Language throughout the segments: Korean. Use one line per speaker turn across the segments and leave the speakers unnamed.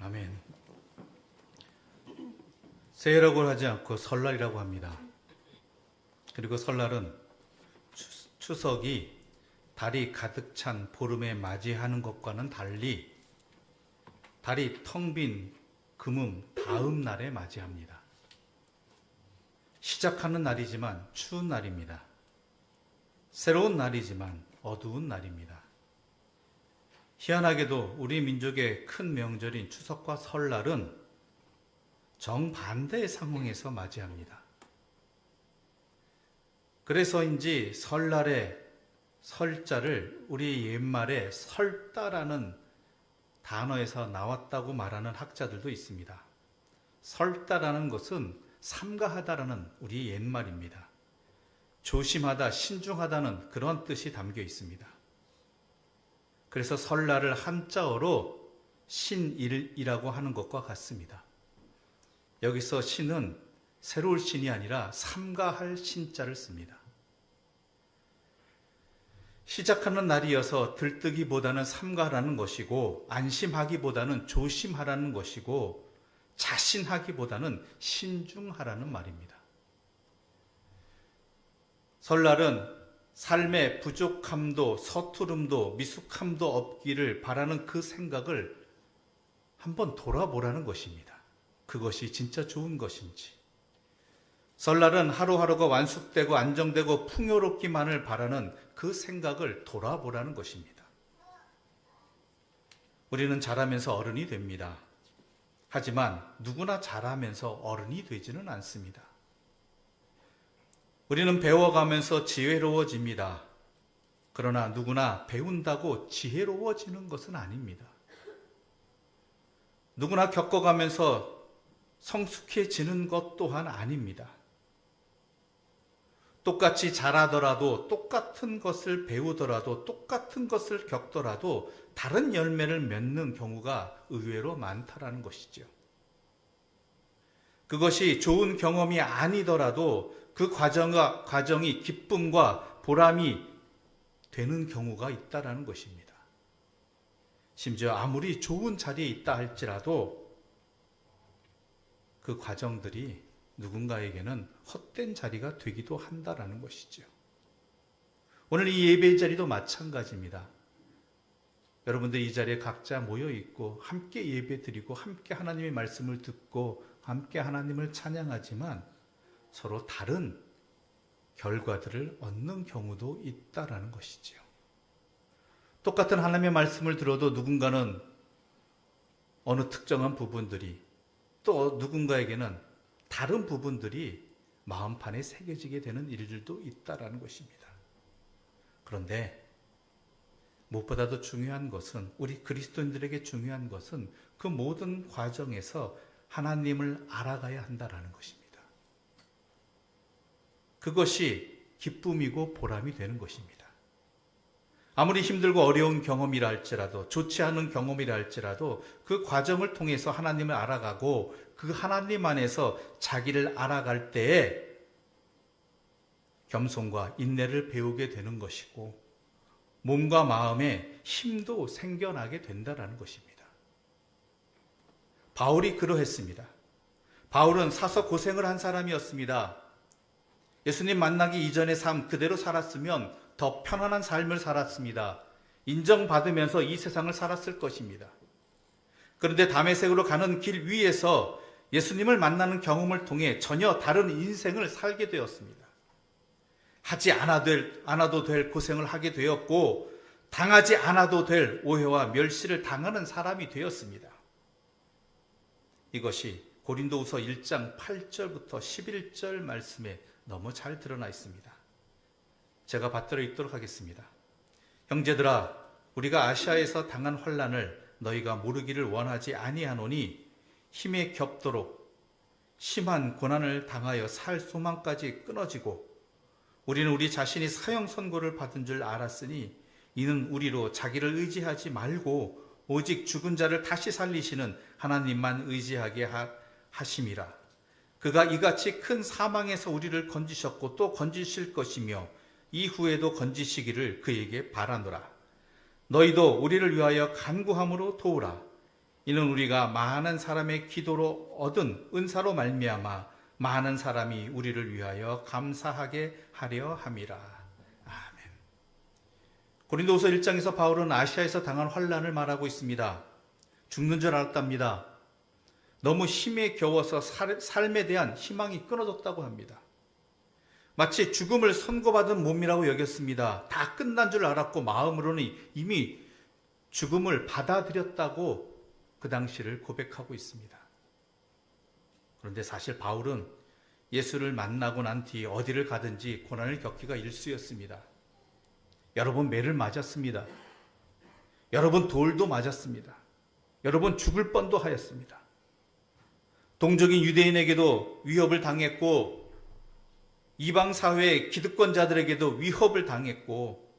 아멘. 새해라고 하지 않고 설날이라고 합니다. 그리고 설날은 추석이 달이 가득 찬 보름에 맞이하는 것과는 달리 달이 텅 빈 금음 다음 날에 맞이합니다. 시작하는 날이지만 추운 날입니다. 새로운 날이지만 어두운 날입니다. 희한하게도 우리 민족의 큰 명절인 추석과 설날은 정반대의 상황에서 맞이합니다. 그래서인지 설날에 설자를 우리 옛말에 설다라는 단어에서 나왔다고 말하는 학자들도 있습니다. 설다라는 것은 삼가하다라는 우리 옛말입니다. 조심하다, 신중하다는 그런 뜻이 담겨 있습니다. 그래서 설날을 한자어로 신일이라고 하는 것과 같습니다. 여기서 신은 새로울 신이 아니라 삼가할 신자를 씁니다. 시작하는 날이어서 들뜨기보다는 삼가하라는 것이고, 안심하기보다는 조심하라는 것이고, 자신하기보다는 신중하라는 말입니다. 설날은 삶의 부족함도 서투름도 미숙함도 없기를 바라는 그 생각을 한번 돌아보라는 것입니다. 그것이 진짜 좋은 것인지. 설날은 하루하루가 완숙되고 안정되고 풍요롭기만을 바라는 그 생각을 돌아보라는 것입니다. 우리는 자라면서 어른이 됩니다. 하지만 누구나 자라면서 어른이 되지는 않습니다. 우리는 배워가면서 지혜로워집니다. 그러나 누구나 배운다고 지혜로워지는 것은 아닙니다. 누구나 겪어가면서 성숙해지는 것 또한 아닙니다. 똑같이 자라더라도, 똑같은 것을 배우더라도, 똑같은 것을 겪더라도 다른 열매를 맺는 경우가 의외로 많다라는 것이죠. 그것이 좋은 경험이 아니더라도 그 과정이 기쁨과 보람이 되는 경우가 있다라는 것입니다. 심지어 아무리 좋은 자리에 있다 할지라도 그 과정들이 누군가에게는 헛된 자리가 되기도 한다라는 것이죠. 오늘 이 예배의 자리도 마찬가지입니다. 여러분들 이 자리에 각자 모여 있고 함께 예배 드리고 함께 하나님의 말씀을 듣고 함께 하나님을 찬양하지만 서로 다른 결과들을 얻는 경우도 있다라는 것이지요. 똑같은 하나님의 말씀을 들어도 누군가는 어느 특정한 부분들이 또 누군가에게는 다른 부분들이 마음판에 새겨지게 되는 일들도 있다라는 것입니다. 그런데 무엇보다도 중요한 것은, 우리 그리스도인들에게 중요한 것은 그 모든 과정에서 하나님을 알아가야 한다라는 것입니다. 그것이 기쁨이고 보람이 되는 것입니다. 아무리 힘들고 어려운 경험이라 할지라도, 좋지 않은 경험이라 할지라도 그 과정을 통해서 하나님을 알아가고 그 하나님 안에서 자기를 알아갈 때에 겸손과 인내를 배우게 되는 것이고 몸과 마음에 힘도 생겨나게 된다는 것입니다. 바울이 그러했습니다. 바울은 사서 고생을 한 사람이었습니다. 예수님 만나기 이전의 삶 그대로 살았으면 더 편안한 삶을 살았습니다. 인정받으면서 이 세상을 살았을 것입니다. 그런데 다메섹으로 가는 길 위에서 예수님을 만나는 경험을 통해 전혀 다른 인생을 살게 되었습니다. 하지 않아도 될 고생을 하게 되었고 당하지 않아도 될 오해와 멸시를 당하는 사람이 되었습니다. 이것이 고린도후서 1장 8절부터 11절 말씀에 너무 잘 드러나 있습니다. 제가 받들어 읽도록 하겠습니다. 형제들아, 우리가 아시아에서 당한 환난을 너희가 모르기를 원하지 아니하노니 힘에 겹도록 심한 고난을 당하여 살 소망까지 끊어지고 우리는 우리 자신이 사형 선고를 받은 줄 알았으니 이는 우리로 자기를 의지하지 말고 오직 죽은 자를 다시 살리시는 하나님만 의지하게 하심이라. 그가 이같이 큰 사망에서 우리를 건지셨고 또 건지실 것이며 이후에도 건지시기를 그에게 바라노라. 너희도 우리를 위하여 간구함으로 도우라. 이는 우리가 많은 사람의 기도로 얻은 은사로 말미암아 많은 사람이 우리를 위하여 감사하게 하려 함이라. 아멘. 고린도후서 1장에서 바울은 아시아에서 당한 환난을 말하고 있습니다. 죽는 줄 알았답니다. 너무 힘에 겨워서 삶에 대한 희망이 끊어졌다고 합니다. 마치 죽음을 선고받은 몸이라고 여겼습니다. 다 끝난 줄 알았고 마음으로는 이미 죽음을 받아들였다고 그 당시를 고백하고 있습니다. 그런데 사실 바울은 예수를 만나고 난 뒤 어디를 가든지 고난을 겪기가 일쑤였습니다. 여러 번 매를 맞았습니다. 여러 번 돌도 맞았습니다. 여러 번 죽을 뻔도 하였습니다. 동족인 유대인에게도 위협을 당했고 이방 사회의 기득권자들에게도 위협을 당했고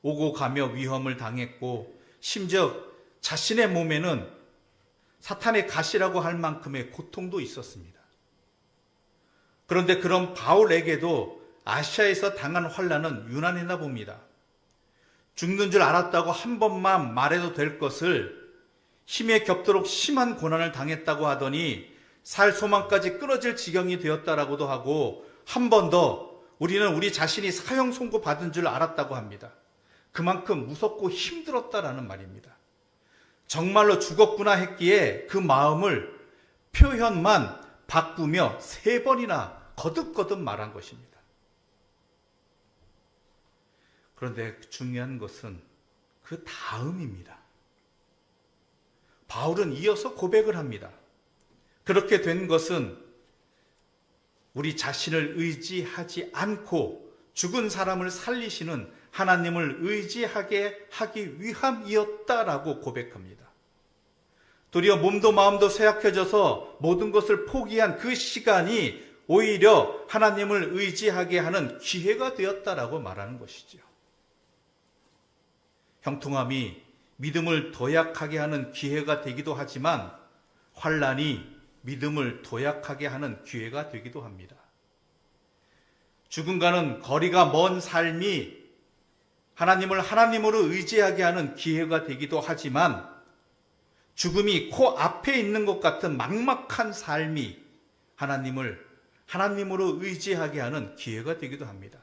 오고 가며 위험을 당했고 심지어 자신의 몸에는 사탄의 가시라고 할 만큼의 고통도 있었습니다. 그런데 그런 바울에게도 아시아에서 당한 환난은 유난했나 봅니다. 죽는 줄 알았다고 한 번만 말해도 될 것을 힘에 겹도록 심한 고난을 당했다고 하더니 살 소망까지 끊어질 지경이 되었다라고도 하고 한 번 더 우리는 우리 자신이 사형 선고 받은 줄 알았다고 합니다. 그만큼 무섭고 힘들었다라는 말입니다. 정말로 죽었구나 했기에 그 마음을 표현만 바꾸며 3번이나 거듭거듭 말한 것입니다. 그런데 중요한 것은 그 다음입니다. 바울은 이어서 고백을 합니다. 그렇게 된 것은 우리 자신을 의지하지 않고 죽은 사람을 살리시는 하나님을 의지하게 하기 위함이었다라고 고백합니다. 도리어 몸도 마음도 쇠약해져서 모든 것을 포기한 그 시간이 오히려 하나님을 의지하게 하는 기회가 되었다라고 말하는 것이죠. 형통함이 믿음을 도약하게 하는 기회가 되기도 하지만 환난이 믿음을 도약하게 하는 기회가 되기도 합니다. 죽음과는 거리가 먼 삶이 하나님을 하나님으로 의지하게 하는 기회가 되기도 하지만 죽음이 코앞에 있는 것 같은 막막한 삶이 하나님을 하나님으로 의지하게 하는 기회가 되기도 합니다.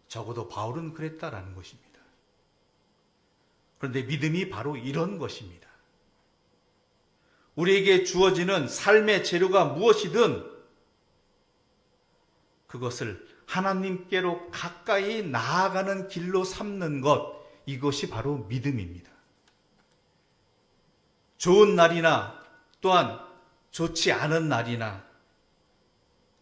적어도 바울은 그랬다라는 것입니다. 그런데 믿음이 바로 이런 것입니다. 우리에게 주어지는 삶의 재료가 무엇이든 그것을 하나님께로 가까이 나아가는 길로 삼는 것, 이것이 바로 믿음입니다. 좋은 날이나 또한 좋지 않은 날이나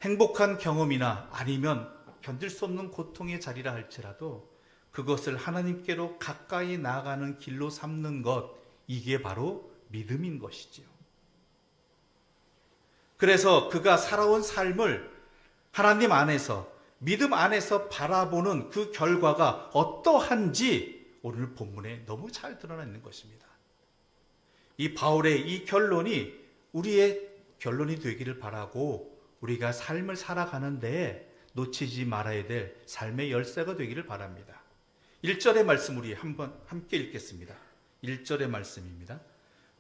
행복한 경험이나 아니면 견딜 수 없는 고통의 자리라 할지라도 그것을 하나님께로 가까이 나아가는 길로 삼는 것, 이게 바로 믿음인 것이지요. 그래서 그가 살아온 삶을 하나님 안에서, 믿음 안에서 바라보는 그 결과가 어떠한지 오늘 본문에 너무 잘 드러나 있는 것입니다. 이 바울의 이 결론이 우리의 결론이 되기를 바라고 우리가 삶을 살아가는데 놓치지 말아야 될 삶의 열쇠가 되기를 바랍니다. 1절의 말씀 우리 한번 함께 읽겠습니다. 1절의 말씀입니다.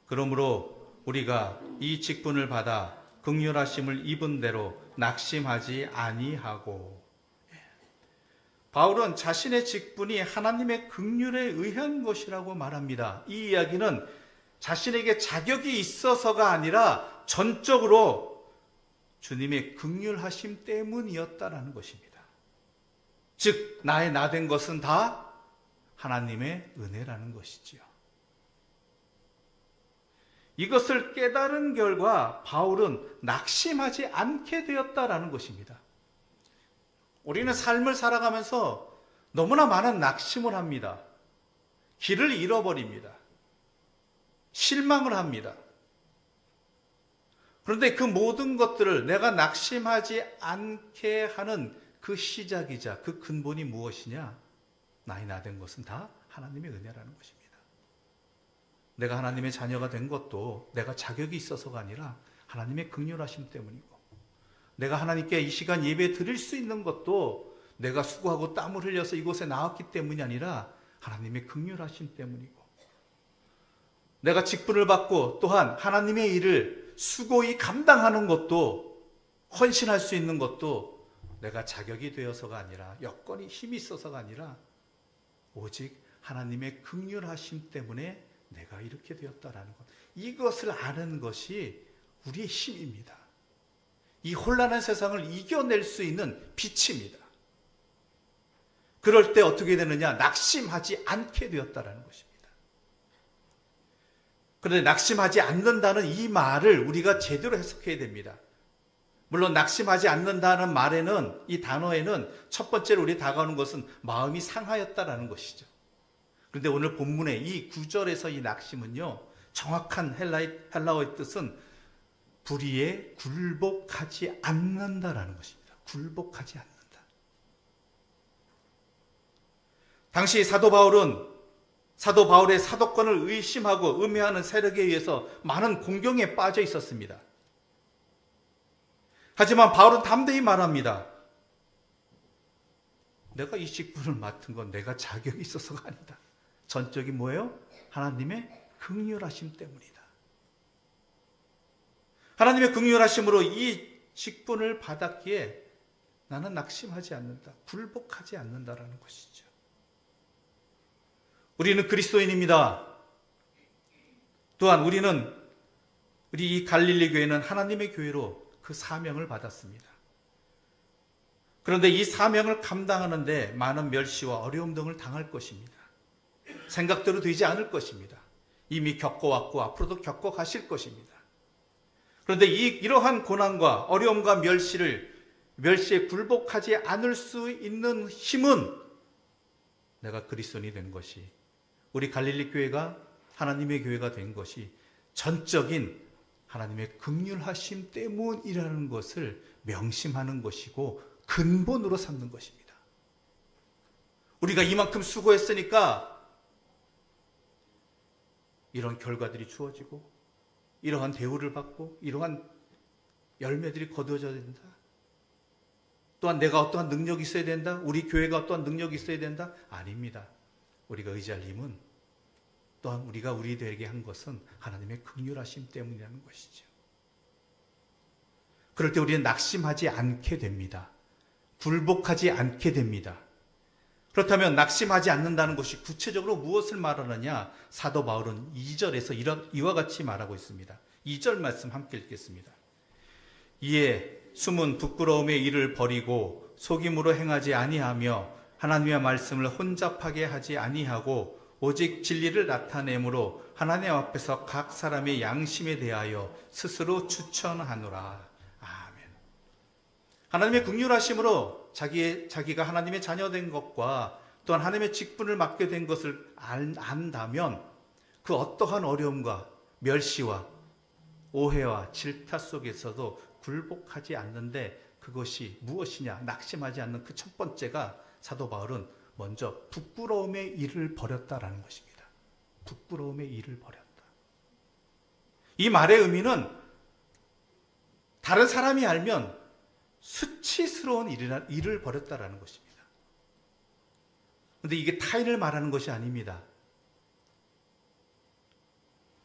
그러므로 우리가 이 직분을 받아 긍휼하심을 입은 대로 낙심하지 아니하고. 바울은 자신의 직분이 하나님의 긍휼에 의한 것이라고 말합니다. 이 이야기는 자신에게 자격이 있어서가 아니라 전적으로 주님의 긍휼하심 때문이었다라는 것입니다. 즉 나의 나된 것은 다 하나님의 은혜라는 것이지요. 이것을 깨달은 결과 바울은 낙심하지 않게 되었다라는 것입니다. 우리는 삶을 살아가면서 너무나 많은 낙심을 합니다. 길을 잃어버립니다. 실망을 합니다. 그런데 그 모든 것들을 내가 낙심하지 않게 하는 그 시작이자 그 근본이 무엇이냐? 나의 나된 것은 다 하나님의 은혜라는 것입니다. 내가 하나님의 자녀가 된 것도 내가 자격이 있어서가 아니라 하나님의 긍휼하심 때문이고, 내가 하나님께 이 시간 예배 드릴 수 있는 것도 내가 수고하고 땀을 흘려서 이곳에 나왔기 때문이 아니라 하나님의 긍휼하심 때문이고, 내가 직분을 받고 또한 하나님의 일을 수고히 감당하는 것도, 헌신할 수 있는 것도 내가 자격이 되어서가 아니라, 여건이 힘이 있어서가 아니라 오직 하나님의 긍휼하심 때문에 내가 이렇게 되었다라는 것, 이것을 아는 것이 우리의 힘입니다. 이 혼란한 세상을 이겨낼 수 있는 빛입니다. 그럴 때 어떻게 되느냐? 낙심하지 않게 되었다라는 것입니다. 그런데 낙심하지 않는다는 이 말을 우리가 제대로 해석해야 됩니다. 물론 낙심하지 않는다는 말에는, 이 단어에는 첫 번째로 우리 다가오는 것은 마음이 상하였다라는 것이죠. 그런데 오늘 본문의 이 9절에서 이 낙심은요, 정확한 헬라어의 뜻은 불의에 굴복하지 않는다라는 것입니다. 굴복하지 않는다. 당시 사도 바울의 사도권을 의심하고 음해하는 세력에 의해서 많은 공경에 빠져 있었습니다. 하지만 바울은 담대히 말합니다. 내가 이 직분을 맡은 건 내가 자격이 있어서가 아니다. 전적이 뭐예요? 하나님의 긍휼하심 때문이다. 하나님의 긍휼하심으로 이 직분을 받았기에 나는 낙심하지 않는다. 굴복하지 않는다라는 것이죠. 우리는 그리스도인입니다. 또한 우리 이 갈릴리 교회는 하나님의 교회로 그 사명을 받았습니다. 그런데 이 사명을 감당하는데 많은 멸시와 어려움 등을 당할 것입니다. 생각대로 되지 않을 것입니다. 이미 겪어왔고 앞으로도 겪어가실 것입니다. 그런데 이러한 고난과 어려움과 멸시에 굴복하지 않을 수 있는 힘은 내가 그리스도인이 된 것이, 우리 갈릴리 교회가 하나님의 교회가 된 것이 전적인 하나님의 긍휼하심 때문이라는 것을 명심하는 것이고 근본으로 삼는 것입니다. 우리가 이만큼 수고했으니까 이런 결과들이 주어지고 이러한 대우를 받고 이러한 열매들이 거두어져야 된다. 또한 내가 어떠한 능력이 있어야 된다. 우리 교회가 어떠한 능력이 있어야 된다. 아닙니다. 우리가 의지할 힘은, 또한 우리가 우리들에게 한 것은 하나님의 긍휼하심 때문이라는 것이죠. 그럴 때 우리는 낙심하지 않게 됩니다. 굴복하지 않게 됩니다. 그렇다면 낙심하지 않는다는 것이 구체적으로 무엇을 말하느냐? 사도 바울은 2절에서 이와 같이 말하고 있습니다. 2절 말씀 함께 읽겠습니다. 이에 숨은 부끄러움의 일을 버리고 속임으로 행하지 아니하며 하나님의 말씀을 혼잡하게 하지 아니하고 오직 진리를 나타내므로 하나님 앞에서 각 사람의 양심에 대하여 스스로 추천하노라. 아멘. 하나님의 긍휼하심으로 자기가 하나님의 자녀된 것과 또한 하나님의 직분을 맡게 된 것을 안다면 그 어떠한 어려움과 멸시와 오해와 질타 속에서도 굴복하지 않는데, 그것이 무엇이냐? 낙심하지 않는 그 첫 번째가 사도 바울은 먼저 부끄러움의 일을 버렸다라는 것입니다. 부끄러움의 일을 버렸다. 이 말의 의미는 다른 사람이 알면 수치스러운 일을 벌였다라는 것입니다. 그런데 이게 타인을 말하는 것이 아닙니다.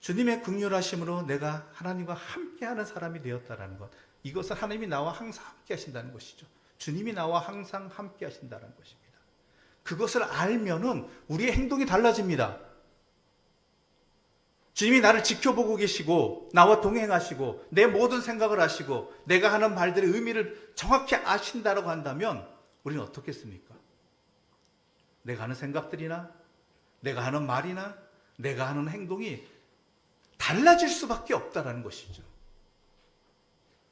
주님의 긍휼하심으로 내가 하나님과 함께하는 사람이 되었다라는 것, 이것은 하나님이 나와 항상 함께 하신다는 것이죠. 주님이 나와 항상 함께 하신다는 것입니다. 그것을 알면은 우리의 행동이 달라집니다. 주님이 나를 지켜보고 계시고 나와 동행하시고 내 모든 생각을 아시고 내가 하는 말들의 의미를 정확히 아신다라고 한다면 우리는 어떻겠습니까? 내가 하는 생각들이나 내가 하는 말이나 내가 하는 행동이 달라질 수밖에 없다라는 것이죠.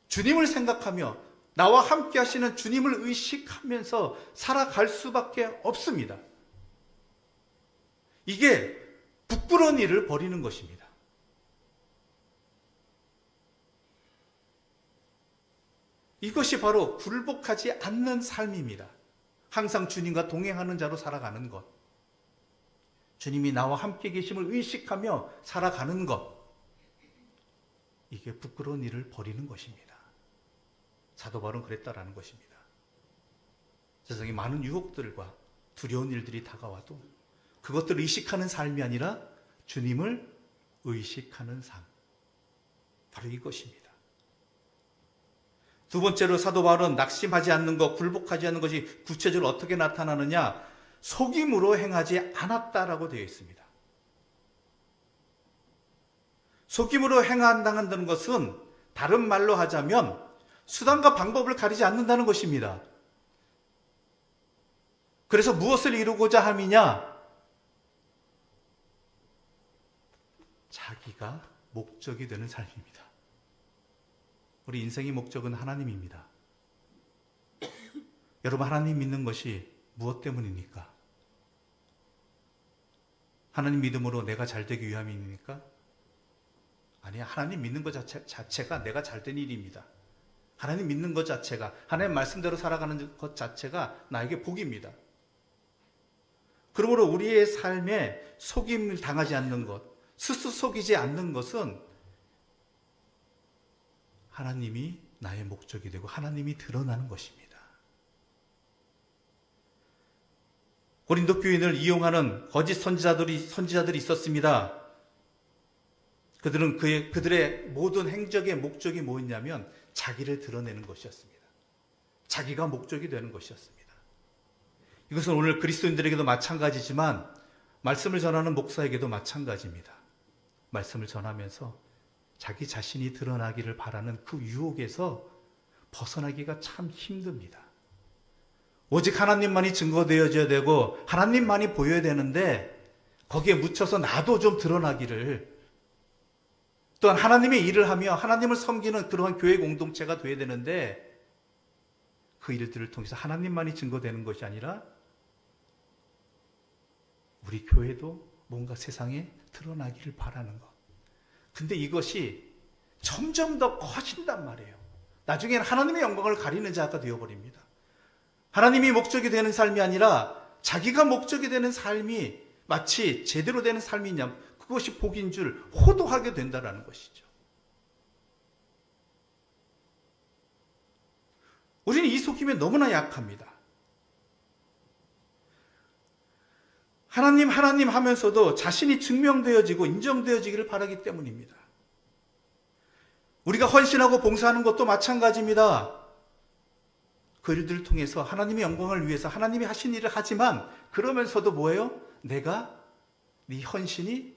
주님을 생각하며 나와 함께 하시는 주님을 의식하면서 살아갈 수밖에 없습니다. 이게 부끄러운 일을 버리는 것입니다. 이것이 바로 굴복하지 않는 삶입니다. 항상 주님과 동행하는 자로 살아가는 것. 주님이 나와 함께 계심을 의식하며 살아가는 것. 이게 부끄러운 일을 버리는 것입니다. 사도 바울은 그랬다라는 것입니다. 세상에 많은 유혹들과 두려운 일들이 다가와도 그것들을 의식하는 삶이 아니라 주님을 의식하는 삶. 바로 이것입니다. 두 번째로 사도 바울은 낙심하지 않는 것, 굴복하지 않는 것이 구체적으로 어떻게 나타나느냐? 속임으로 행하지 않았다라고 되어 있습니다. 속임으로 행한다는 것은 다른 말로 하자면 수단과 방법을 가리지 않는다는 것입니다. 그래서 무엇을 이루고자 함이냐? 자기가 목적이 되는 삶입니다. 우리 인생의 목적은 하나님입니다. 여러분, 하나님 믿는 것이 무엇 때문입니까? 하나님 믿음으로 내가 잘되기 위함입니까? 아니, 하나님 믿는 것 자체가 내가 잘된 일입니다. 하나님 믿는 것 자체가, 하나님 말씀대로 살아가는 것 자체가 나에게 복입니다. 그러므로 우리의 삶에 속임을 당하지 않는 것, 스스로 속이지 않는 것은 하나님이 나의 목적이 되고 하나님이 드러나는 것입니다. 고린도 교인을 이용하는 거짓 선지자들이 있었습니다. 그들은 그들의 모든 행적의 목적이 뭐였냐면 자기를 드러내는 것이었습니다. 자기가 목적이 되는 것이었습니다. 이것은 오늘 그리스도인들에게도 마찬가지지만 말씀을 전하는 목사에게도 마찬가지입니다. 말씀을 전하면서 자기 자신이 드러나기를 바라는 그 유혹에서 벗어나기가 참 힘듭니다. 오직 하나님만이 증거되어져야 되고 하나님만이 보여야 되는데 거기에 묻혀서 나도 좀 드러나기를, 또한 하나님의 일을 하며 하나님을 섬기는 그러한 교회 공동체가 되어야 되는데 그 일들을 통해서 하나님만이 증거되는 것이 아니라 우리 교회도 뭔가 세상에 드러나기를 바라는 것. 근데 이것이 점점 더 커진단 말이에요. 나중에는 하나님의 영광을 가리는 자가 되어버립니다. 하나님이 목적이 되는 삶이 아니라 자기가 목적이 되는 삶이 마치 제대로 되는 삶이냐, 그것이 복인 줄 호도하게 된다는 것이죠. 우리는 이 속임에 너무나 약합니다. 하나님 하면서도 자신이 증명되어지고 인정되어지기를 바라기 때문입니다. 우리가 헌신하고 봉사하는 것도 마찬가지입니다. 그 일들을 통해서 하나님의 영광을 위해서 하나님이 하신 일을 하지만 그러면서도 뭐예요? 내가 네 헌신이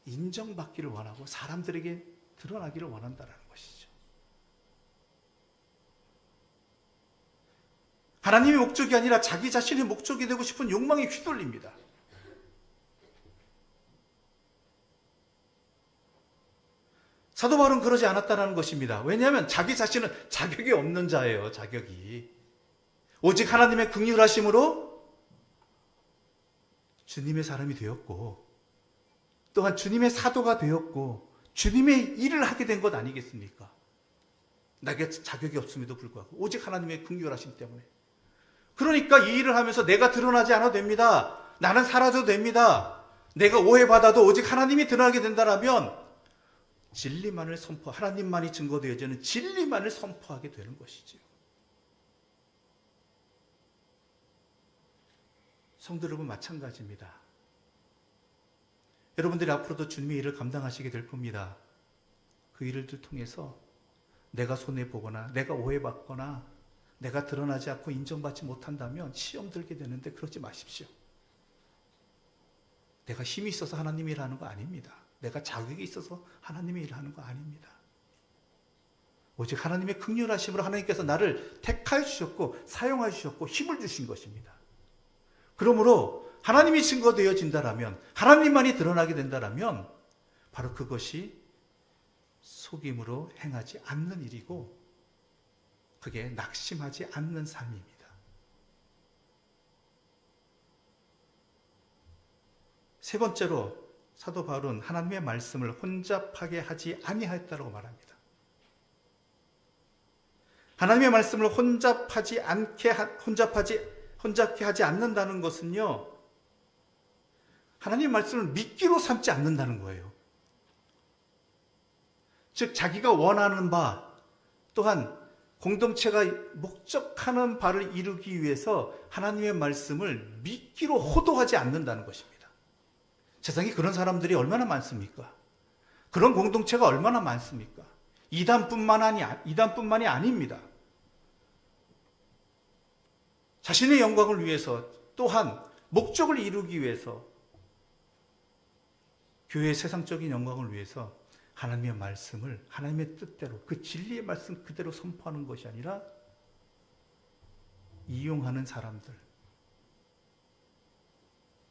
인정받기를 원하고 사람들에게 드러나기를 원한다는 것이죠. 하나님의 목적이 아니라 자기 자신의 목적이 되고 싶은 욕망에 휘둘립니다. 사도 바울은 그러지 않았다는 것입니다. 왜냐하면 자기 자신은 자격이 없는 자예요. 자격이. 오직 하나님의 긍휼하심으로 주님의 사람이 되었고 또한 주님의 사도가 되었고 주님의 일을 하게 된 것 아니겠습니까? 나에게 자격이 없음에도 불구하고 오직 하나님의 긍휼하심 때문에. 그러니까 이 일을 하면서 내가 드러나지 않아도 됩니다. 나는 사라져도 됩니다. 내가 오해받아도 오직 하나님이 드러나게 된다면 진리만을 하나님만이 증거되어지는 진리만을 선포하게 되는 것이지요. 성도 여러분, 마찬가지입니다. 여러분들이 앞으로도 주님의 일을 감당하시게 될 겁니다. 그 일을 통해서 내가 손해보거나 내가 오해받거나 내가 드러나지 않고 인정받지 못한다면 시험 들게 되는데 그러지 마십시오. 내가 힘이 있어서 하나님의 일을 하는 거 아닙니다. 내가 자격이 있어서 하나님의 일을 하는 거 아닙니다. 오직 하나님의 긍휼하심으로 하나님께서 나를 택하여 주셨고 사용하여 주셨고 힘을 주신 것입니다. 그러므로 하나님이 증거되어진다라면, 하나님만이 드러나게 된다라면 바로 그것이 속임으로 행하지 않는 일이고 그게 낙심하지 않는 삶입니다. 세 번째로 사도 바울은 하나님의 말씀을 혼잡하게 하지 아니하였다고 말합니다. 하나님의 말씀을 혼잡게 하지 않는다는 것은요, 하나님의 말씀을 미끼로 삼지 않는다는 거예요. 즉 자기가 원하는 바 또한 공동체가 목적하는 바를 이루기 위해서 하나님의 말씀을 미끼로 호도하지 않는다는 것입니다. 세상에 그런 사람들이 얼마나 많습니까? 그런 공동체가 얼마나 많습니까? 이단뿐만이 아닙니다. 자신의 영광을 위해서, 또한 목적을 이루기 위해서, 교회의 세상적인 영광을 위해서 하나님의 말씀을 하나님의 뜻대로, 그 진리의 말씀 그대로 선포하는 것이 아니라 이용하는 사람들,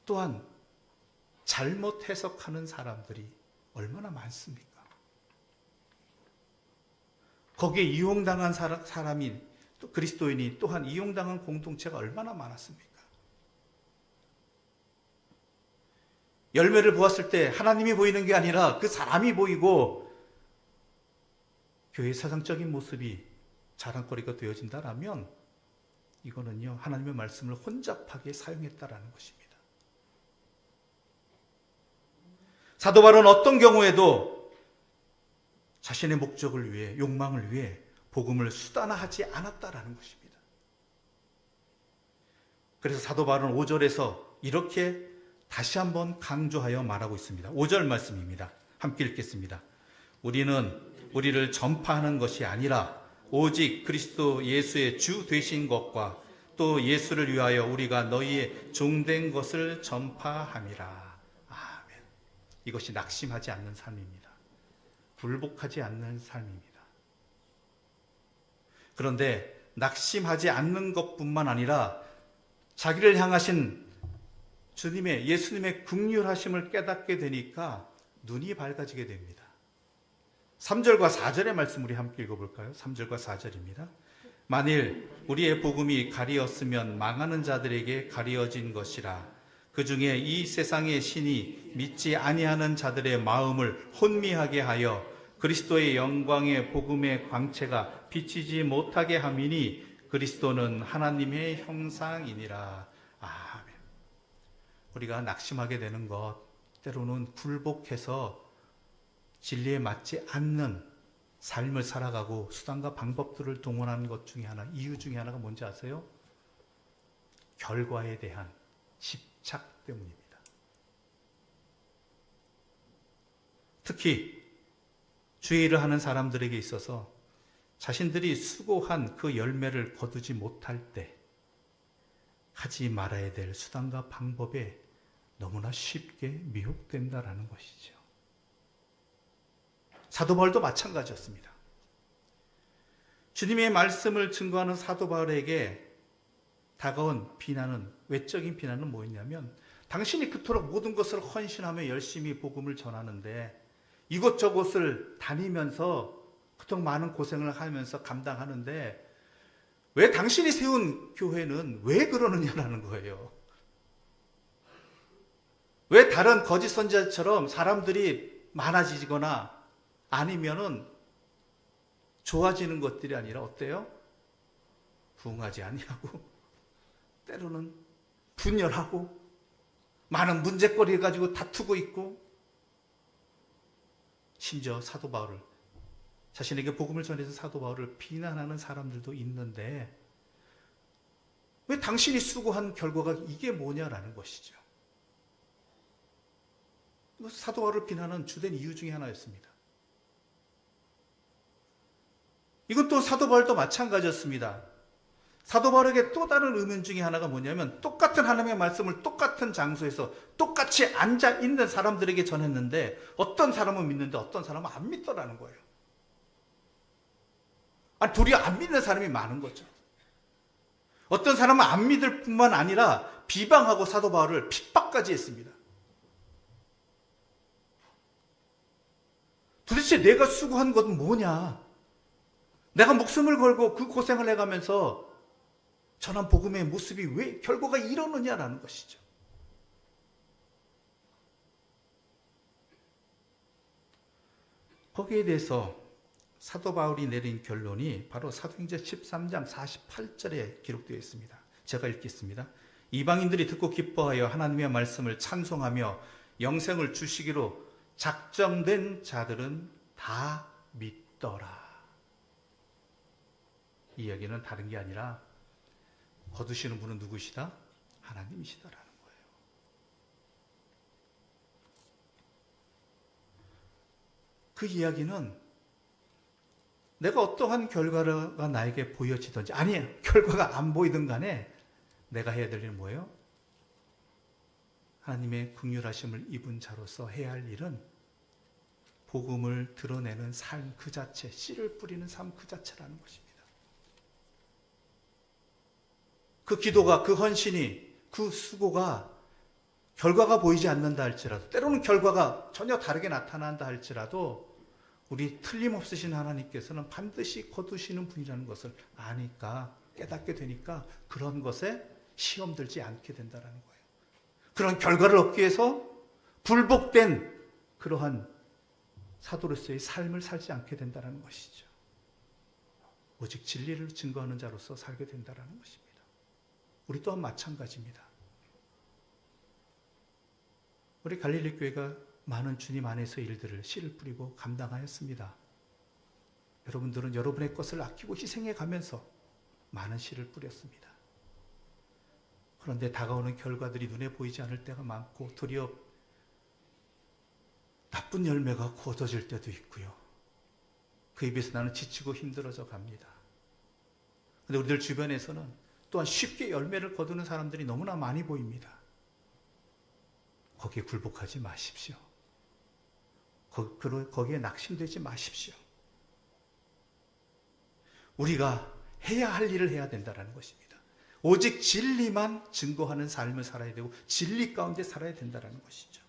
또한 잘못 해석하는 사람들이 얼마나 많습니까? 거기에 이용당한 사람이, 또 그리스도인이, 또한 이용당한 공동체가 얼마나 많았습니까? 열매를 보았을 때 하나님이 보이는 게 아니라 그 사람이 보이고 교회의 세상적인 모습이 자랑거리가 되어진다라면 이거는요, 하나님의 말씀을 혼잡하게 사용했다라는 것입니다. 사도 바울은 어떤 경우에도 자신의 목적을 위해, 욕망을 위해 복음을 수단화하지 않았다라는 것입니다. 그래서 사도 바울은 5절에서 이렇게 다시 한번 강조하여 말하고 있습니다. 5절 말씀입니다. 함께 읽겠습니다. 우리는 우리를 전파하는 것이 아니라 오직 그리스도 예수의 주 되신 것과 또 예수를 위하여 우리가 너희의 종된 것을 전파함이라. 아멘. 이것이 낙심하지 않는 삶입니다. 굴복하지 않는 삶입니다. 그런데 낙심하지 않는 것뿐만 아니라 자기를 향하신 예수님의 긍휼하심을 깨닫게 되니까 눈이 밝아지게 됩니다. 3절과 4절의 말씀 우리 함께 읽어볼까요? 3절과 4절입니다. 만일 우리의 복음이 가리었으면 망하는 자들에게 가리어진 것이라. 그 중에 이 세상의 신이 믿지 아니하는 자들의 마음을 혼미하게 하여 그리스도의 영광의 복음의 광채가 비치지 못하게 함이니 그리스도는 하나님의 형상이니라. 아멘. 우리가 낙심하게 되는 것, 때로는 굴복해서 진리에 맞지 않는 삶을 살아가고 수단과 방법들을 동원하는 것 중에 하나, 이유 중에 하나가 뭔지 아세요? 결과에 대한 집착 때문입니다. 특히 주의 일을 하는 사람들에게 있어서 자신들이 수고한 그 열매를 거두지 못할 때 하지 말아야 될 수단과 방법에 너무나 쉽게 미혹된다라는 것이죠. 사도 바울도 마찬가지였습니다. 주님의 말씀을 증거하는 사도 바울에게 다가온 비난은, 외적인 비난은 뭐였냐면, 당신이 그토록 모든 것을 헌신하며 열심히 복음을 전하는데 이곳저곳을 다니면서 그토록 많은 고생을 하면서 감당하는데 왜 당신이 세운 교회는 왜 그러느냐라는 거예요. 왜 다른 거짓 선지자처럼 사람들이 많아지거나 아니면은 좋아지는 것들이 아니라 어때요? 부응하지 아니하고 때로는 분열하고 많은 문제거리를 가지고 다투고 있고, 심지어 사도 바울을, 자신에게 복음을 전해서 사도 바울을 비난하는 사람들도 있는데 왜 당신이 수고한 결과가 이게 뭐냐라는 것이죠. 사도 바울을 비난하는 주된 이유 중에 하나였습니다. 이건 또 사도 바울도 마찬가지였습니다. 사도 바울에게 또 다른 의문 중에 하나가 뭐냐면, 똑같은 하나님의 말씀을 똑같은 장소에서 똑같이 앉아 있는 사람들에게 전했는데 어떤 사람은 믿는데 어떤 사람은 안 믿더라는 거예요. 아니, 도리어 안 믿는 사람이 많은 거죠. 어떤 사람은 안 믿을 뿐만 아니라 비방하고 사도 바울을 핍박까지 했습니다. 도대체 내가 수고한 것은 뭐냐? 내가 목숨을 걸고 그 고생을 해가면서 전한 복음의 모습이 왜 결과가 이러느냐라는 것이죠. 거기에 대해서 사도 바울이 내린 결론이 바로 사도행전 13장 48절에 기록되어 있습니다. 제가 읽겠습니다. 이방인들이 듣고 기뻐하여 하나님의 말씀을 찬송하며 영생을 주시기로 작정된 자들은 다 믿더라. 이 이야기는 다른 게 아니라 거두시는 분은 누구시다? 하나님이시다라는 거예요. 그 이야기는 내가 어떠한 결과가 나에게 보여지든지, 아니 결과가 안 보이든 간에 내가 해야 될 일은 뭐예요? 하나님의 긍휼하심을 입은 자로서 해야 할 일은 복음을 드러내는 삶 그 자체, 씨를 뿌리는 삶 그 자체라는 것입니다. 그 기도가, 그 헌신이, 그 수고가 결과가 보이지 않는다 할지라도, 때로는 결과가 전혀 다르게 나타난다 할지라도 우리 틀림없으신 하나님께서는 반드시 거두시는 분이라는 것을 아니까, 깨닫게 되니까 그런 것에 시험 들지 않게 된다는 거예요. 그런 결과를 얻기 위해서 불복된 그러한 사도로서의 삶을 살지 않게 된다는 것이죠. 오직 진리를 증거하는 자로서 살게 된다는 것입니다. 우리 또한 마찬가지입니다. 우리 갈릴리 교회가 많은 주님 안에서의 일들을 씨를 뿌리고 감당하였습니다. 여러분들은 여러분의 것을 아끼고 희생해 가면서 많은 씨를 뿌렸습니다. 그런데 다가오는 결과들이 눈에 보이지 않을 때가 많고 도리어 나쁜 열매가 거둬질 때도 있고요. 그에 비해서 나는 지치고 힘들어져 갑니다. 그런데 우리들 주변에서는 또한 쉽게 열매를 거두는 사람들이 너무나 많이 보입니다. 거기에 굴복하지 마십시오. 거기에 낙심되지 마십시오. 우리가 해야 할 일을 해야 된다는 것입니다. 오직 진리만 증거하는 삶을 살아야 되고 진리 가운데 살아야 된다는 것이죠.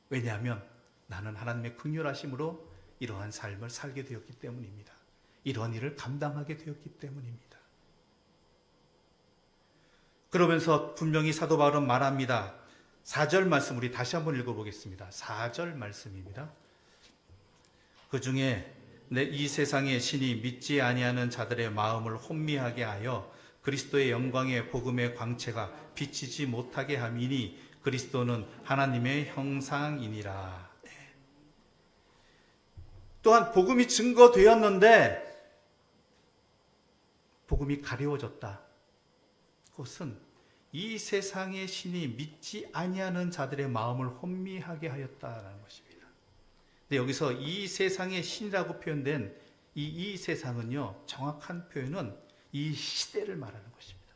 왜냐하면 나는 하나님의 긍휼하심으로 이러한 삶을 살게 되었기 때문입니다. 이러한 일을 감당하게 되었기 때문입니다. 그러면서 분명히 사도 바울은 말합니다. 4절 말씀 우리 다시 한번 읽어보겠습니다. 4절 말씀입니다. 그 중에 이 세상의 신이 믿지 아니하는 자들의 마음을 혼미하게 하여 그리스도의 영광의 복음의 광채가 비치지 못하게 함이니 그리스도는 하나님의 형상이니라. 또한 복음이 증거되었는데 복음이 가려워졌다. 그것은 이 세상의 신이 믿지 아니하는 자들의 마음을 혼미하게 하였다라는 것입니다. 근데 여기서 이 세상의 신이라고 표현된 이 세상은요, 정확한 표현은 이 시대를 말하는 것입니다.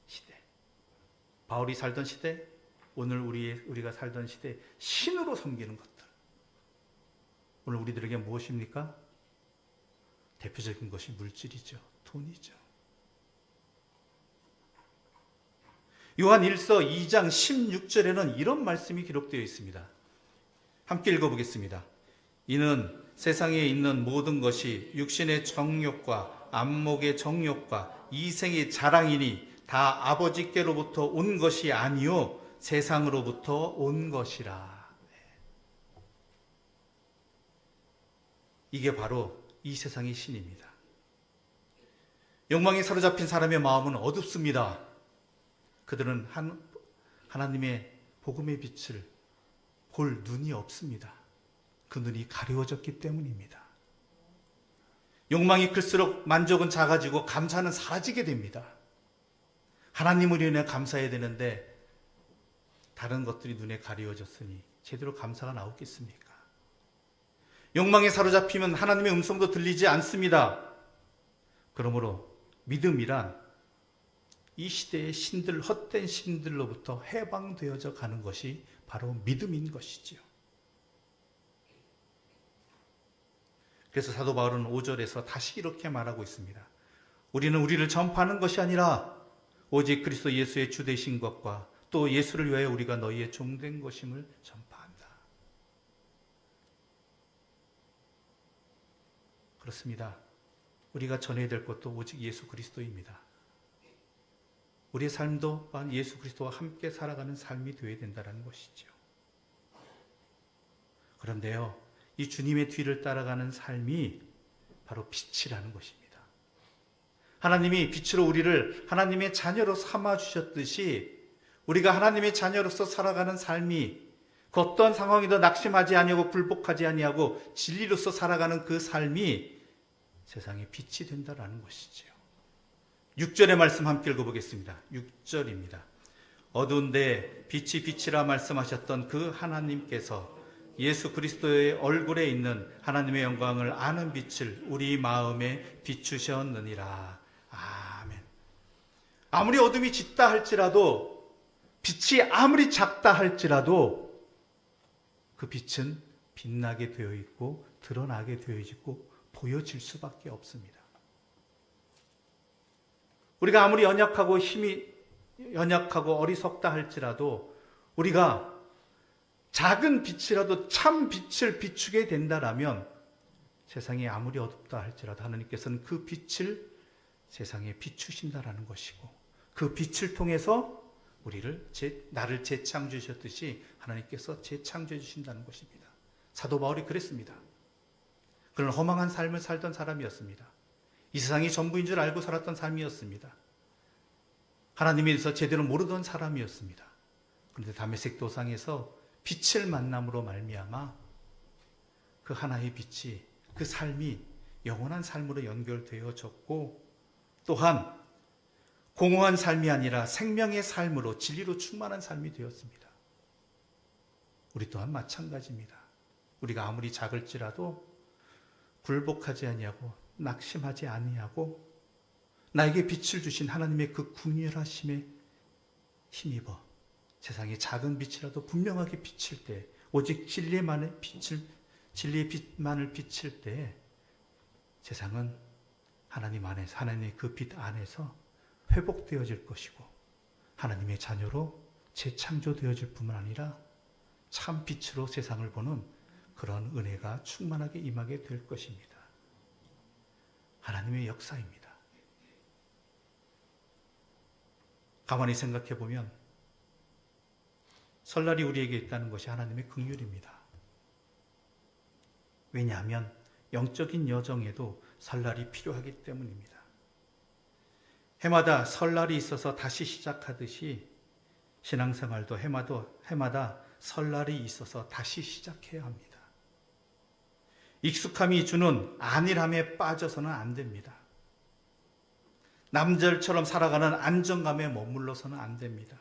시대. 바울이 살던 시대, 오늘 우리가 살던 시대, 신으로 섬기는 것들. 오늘 우리들에게 무엇입니까? 대표적인 것이 물질이죠. 돈이죠. 요한 1서 2장 16절에는 이런 말씀이 기록되어 있습니다. 함께 읽어보겠습니다. 이는 세상에 있는 모든 것이 육신의 정욕과 안목의 정욕과 이생의 자랑이니 다 아버지께로부터 온 것이 아니요 세상으로부터 온 것이라. 이게 바로 이 세상의 신입니다. 욕망에 사로잡힌 사람의 마음은 어둡습니다. 그들은 하나님의 복음의 빛을 볼 눈이 없습니다. 그 눈이 가려워졌기 때문입니다. 욕망이 클수록 만족은 작아지고 감사는 사라지게 됩니다. 하나님을 인해 감사해야 되는데 다른 것들이 눈에 가려워졌으니 제대로 감사가 나오겠습니까? 욕망에 사로잡히면 하나님의 음성도 들리지 않습니다. 그러므로 믿음이란 이 시대의 신들, 헛된 신들로부터 해방되어져 가는 것이 바로 믿음인 것이지요. 그래서 사도 바울은 5절에서 다시 이렇게 말하고 있습니다. 우리는 우리를 전파하는 것이 아니라 오직 그리스도 예수의 주 되신 것과 또 예수를 위하여 우리가 너희의 종된 것임을 전파한다. 그렇습니다. 우리가 전해야 될 것도 오직 예수 그리스도입니다. 우리의 삶도 또한 예수 그리스도와 함께 살아가는 삶이 되어야 된다는 것이죠. 그런데요, 이 주님의 뒤를 따라가는 삶이 바로 빛이라는 것입니다. 하나님이 빛으로 우리를 하나님의 자녀로 삼아주셨듯이 우리가 하나님의 자녀로서 살아가는 삶이 그 어떤 상황이든 낙심하지 아니하고 불복하지 아니하고 진리로서 살아가는 그 삶이 세상의 빛이 된다는 것이지요. 6절의 말씀 함께 읽어보겠습니다. 6절입니다. 어두운데 빛이 빛이라 말씀하셨던 그 하나님께서 예수 그리스도의 얼굴에 있는 하나님의 영광을 아는 빛을 우리 마음에 비추셨느니라. 아멘. 아무리 어둠이 짙다 할지라도, 빛이 아무리 작다 할지라도 그 빛은 빛나게 되어 있고 드러나게 되어 있고 보여질 수밖에 없습니다. 우리가 아무리 연약하고 어리석다 할지라도, 우리가 작은 빛이라도 참 빛을 비추게 된다라면, 세상이 아무리 어둡다 할지라도 하나님께서는 그 빛을 세상에 비추신다라는 것이고, 그 빛을 통해서 나를 재창조하셨듯이 하나님께서 재창조해 주신다는 것입니다. 사도 바울이 그랬습니다. 그는 허망한 삶을 살던 사람이었습니다. 이 세상이 전부인 줄 알고 살았던 삶이었습니다. 하나님에 대해서 제대로 모르던 사람이었습니다. 그런데 다메섹 도상에서 빛을 만남으로 말미암아 그 하나의 빛이, 그 삶이 영원한 삶으로 연결되어졌고, 또한 공허한 삶이 아니라 생명의 삶으로, 진리로 충만한 삶이 되었습니다. 우리 또한 마찬가지입니다. 우리가 아무리 작을지라도 굴복하지 아니하고 낙심하지 아니하고 나에게 빛을 주신 하나님의 그 궁휼하심에 힘입어 세상의 작은 빛이라도 분명하게 비칠 때, 오직 진리의 빛만을 비칠 때 세상은 하나님 안에서, 하나님의 그 빛 안에서 회복되어질 것이고 하나님의 자녀로 재창조되어질 뿐만 아니라 참 빛으로 세상을 보는 그런 은혜가 충만하게 임하게 될 것입니다. 하나님의 역사입니다. 가만히 생각해 보면 설날이 우리에게 있다는 것이 하나님의 긍휼입니다. 왜냐하면 영적인 여정에도 설날이 필요하기 때문입니다. 해마다 설날이 있어서 다시 시작하듯이 신앙생활도 해마다 설날이 있어서 다시 시작해야 합니다. 익숙함이 주는 안일함에 빠져서는 안 됩니다. 남들처럼 살아가는 안정감에 머물러서는 안 됩니다.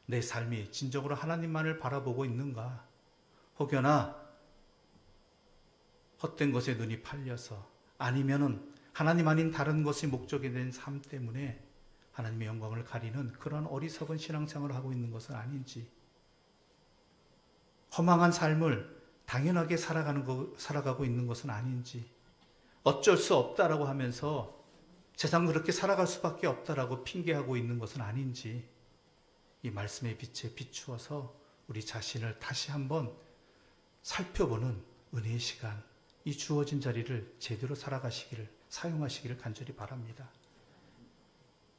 내 삶이 진정으로 하나님만을 바라보고 있는가? 혹여나 헛된 것에 눈이 팔려서, 아니면은 하나님 아닌 다른 것이 목적이 된 삶 때문에 하나님의 영광을 가리는 그런 어리석은 신앙생활을 하고 있는 것은 아닌지, 허망한 삶을 당연하게 살아가고 있는 것은 아닌지, 어쩔 수 없다라고 하면서 세상은 그렇게 살아갈 수밖에 없다라고 핑계하고 있는 것은 아닌지, 이 말씀의 빛에 비추어서 우리 자신을 다시 한번 살펴보는 은혜의 시간, 이 주어진 자리를 제대로 사용하시기를 간절히 바랍니다.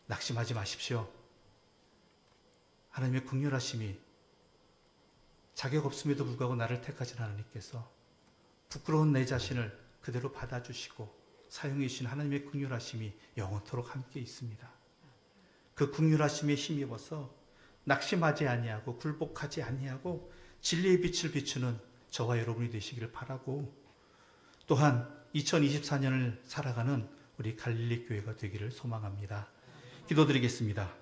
낙심하지 마십시오. 하나님의 긍휼하심이 자격 없음에도 불구하고 나를 택하신 하나님께서 부끄러운 내 자신을 그대로 받아주시고 사용해 주신 하나님의 긍휼하심이 영원토록 함께 있습니다. 그 긍휼하심에 힘입어서 낙심하지 아니하고 굴복하지 아니하고 진리의 빛을 비추는 저와 여러분이 되시기를 바라고, 또한 2024년을 살아가는 우리 갈릴리 교회가 되기를 소망합니다. 기도드리겠습니다.